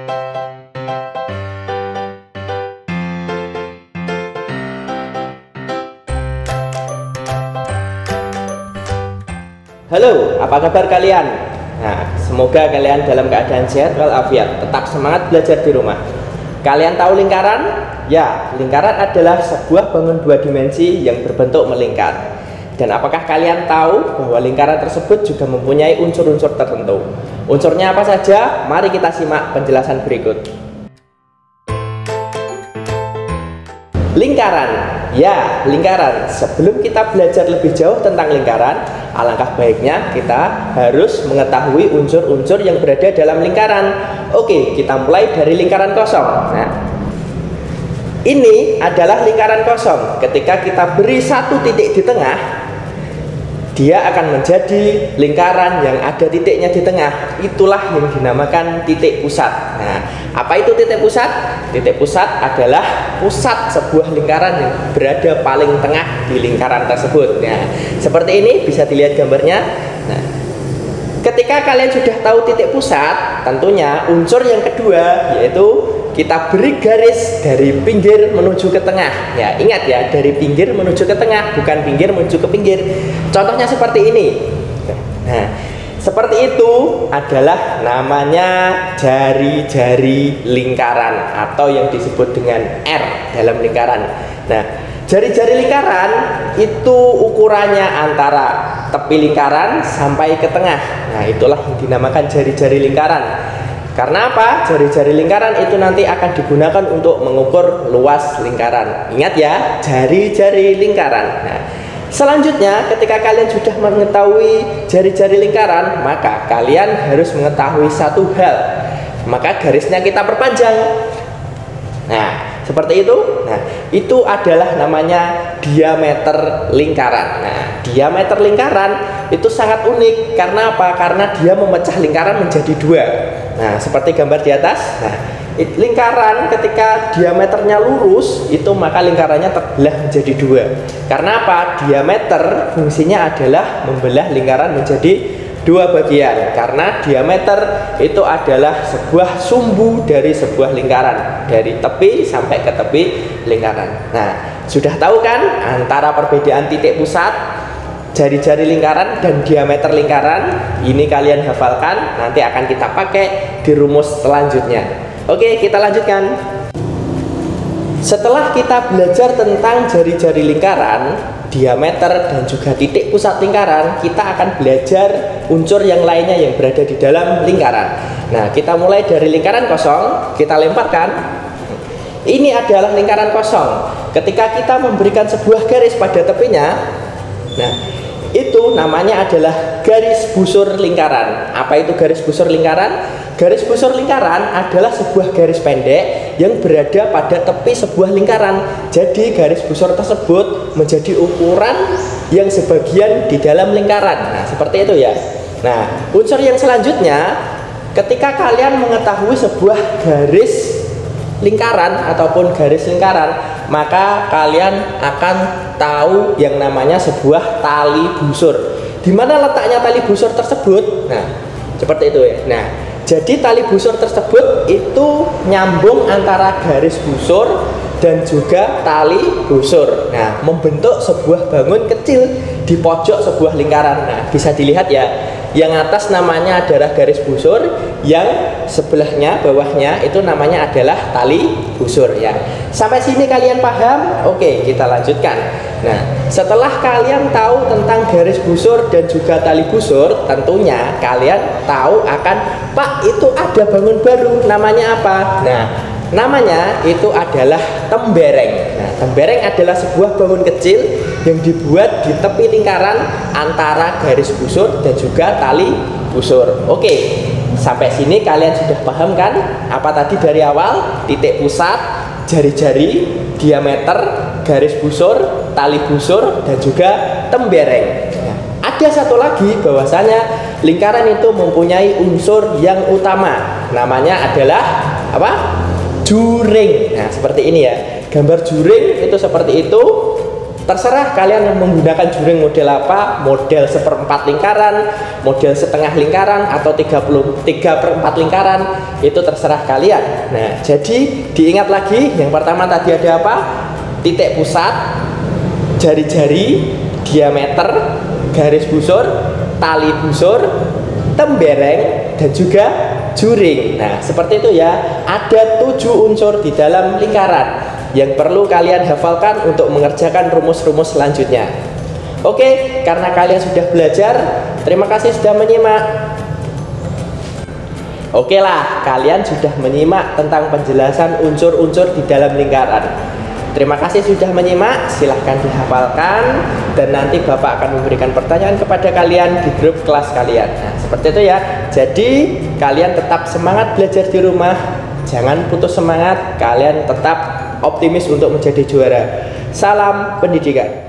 Halo, apa kabar kalian? Nah, semoga kalian dalam keadaan sehat walafiat, tetap semangat belajar di rumah. Kalian tahu lingkaran? Ya, lingkaran adalah sebuah bangun dua dimensi yang berbentuk melingkar. Dan apakah kalian tahu bahwa lingkaran tersebut juga mempunyai unsur-unsur tertentu? Unsurnya apa saja? Mari kita simak penjelasan berikut. Lingkaran, ya lingkaran. Sebelum kita belajar lebih jauh tentang lingkaran, alangkah baiknya kita harus mengetahui unsur-unsur yang berada dalam lingkaran. Oke, kita mulai dari lingkaran kosong. Nah, ini adalah lingkaran kosong. Ketika kita beri satu titik di tengah, dia akan menjadi lingkaran yang ada titiknya di tengah. Itulah yang dinamakan titik pusat. Nah, apa itu titik pusat? Titik pusat adalah pusat sebuah lingkaran yang berada paling tengah di lingkaran tersebut. Nah, seperti ini bisa dilihat gambarnya. Nah, ketika kalian sudah tahu titik pusat, tentunya unsur yang kedua yaitu kita beri garis dari pinggir menuju ke tengah. Ya, ingat ya, dari pinggir menuju ke tengah, bukan pinggir menuju ke pinggir. Contohnya seperti ini. Nah, seperti itu adalah namanya jari-jari lingkaran atau yang disebut dengan R dalam lingkaran. Nah, jari-jari lingkaran itu ukurannya antara tepi lingkaran sampai ke tengah. Nah, itulah yang dinamakan jari-jari lingkaran. Karena apa? Jari-jari lingkaran itu nanti akan digunakan untuk mengukur luas lingkaran. Ingat ya, jari-jari lingkaran. Nah, selanjutnya ketika kalian sudah mengetahui jari-jari lingkaran, maka kalian harus mengetahui satu hal. Maka garisnya kita perpanjang. Nah, seperti itu. Nah, itu adalah namanya diameter lingkaran. Nah, diameter lingkaran itu sangat unik. Karena apa? Karena dia memecah lingkaran menjadi dua. Nah, seperti gambar di atas. Nah, lingkaran ketika diameternya lurus, itu maka lingkarannya terbelah menjadi dua. Karena apa? Diameter fungsinya adalah membelah lingkaran menjadi dua bagian. Karena diameter itu adalah sebuah sumbu dari sebuah lingkaran, dari tepi sampai ke tepi lingkaran. Nah, sudah tahu kan antara perbedaan titik pusat, jari-jari lingkaran dan diameter lingkaran? Ini kalian hafalkan, nanti akan kita pakai di rumus selanjutnya. Oke, kita lanjutkan. Setelah kita belajar tentang jari-jari lingkaran, diameter dan juga titik pusat lingkaran, kita akan belajar unsur yang lainnya yang berada di dalam lingkaran. Nah, kita mulai dari lingkaran kosong, kita lemparkan. Ini adalah lingkaran kosong. Ketika kita memberikan sebuah garis pada tepinya, nah, itu namanya adalah garis busur lingkaran. Apa itu garis busur lingkaran? Garis busur lingkaran adalah sebuah garis pendek yang berada pada tepi sebuah lingkaran. Jadi garis busur tersebut menjadi ukuran yang sebagian di dalam lingkaran. Nah, seperti itu ya. Nah, unsur yang selanjutnya, ketika kalian mengetahui sebuah garis lingkaran ataupun garis lingkaran, maka kalian akan tahu yang namanya sebuah tali busur. Di mana letaknya tali busur tersebut? Nah, seperti itu ya. Nah, jadi tali busur tersebut itu nyambung antara garis busur dan juga tali busur. Nah, membentuk sebuah bangun kecil di pojok sebuah lingkaran. Nah, bisa dilihat ya. Yang atas namanya adalah garis busur, yang sebelahnya, bawahnya itu namanya adalah tali busur ya. Sampai sini kalian paham? Oke, kita lanjutkan. Nah, setelah kalian tahu tentang garis busur dan juga tali busur, tentunya kalian tahu akan, Pak, itu ada bangun baru, namanya apa? Nah, namanya itu adalah tembereng. Nah, tembereng adalah sebuah bangun kecil yang dibuat di tepi lingkaran antara garis busur dan juga tali busur. Oke, sampai sini kalian sudah paham kan? Apa tadi dari awal? Titik pusat, jari-jari, diameter, garis busur, tali busur, dan juga tembereng. Nah, ada satu lagi bahwasanya lingkaran itu mempunyai unsur yang utama. Namanya adalah apa? Juring. Nah, seperti ini ya. Gambar juring itu seperti itu. Terserah kalian menggunakan juring model apa, model 1/4 lingkaran, model setengah lingkaran, atau 3/4 lingkaran, itu terserah kalian. Nah, jadi diingat lagi, yang pertama tadi ada apa? Titik pusat, jari-jari, diameter, garis busur, tali busur, tembereng, dan juga juring. Nah, seperti itu ya. Ada 7 unsur di dalam lingkaran yang perlu kalian hafalkan untuk mengerjakan rumus-rumus selanjutnya. Oke, karena kalian sudah belajar, terima kasih sudah menyimak. Oke lah, kalian sudah menyimak tentang penjelasan unsur-unsur di dalam lingkaran. Terima kasih sudah menyimak, silahkan dihafalkan, dan nanti Bapak akan memberikan pertanyaan kepada kalian di grup kelas kalian. Nah, seperti itu ya. Jadi, kalian tetap semangat belajar di rumah, jangan putus semangat, kalian tetap optimis untuk menjadi juara. Salam pendidikan.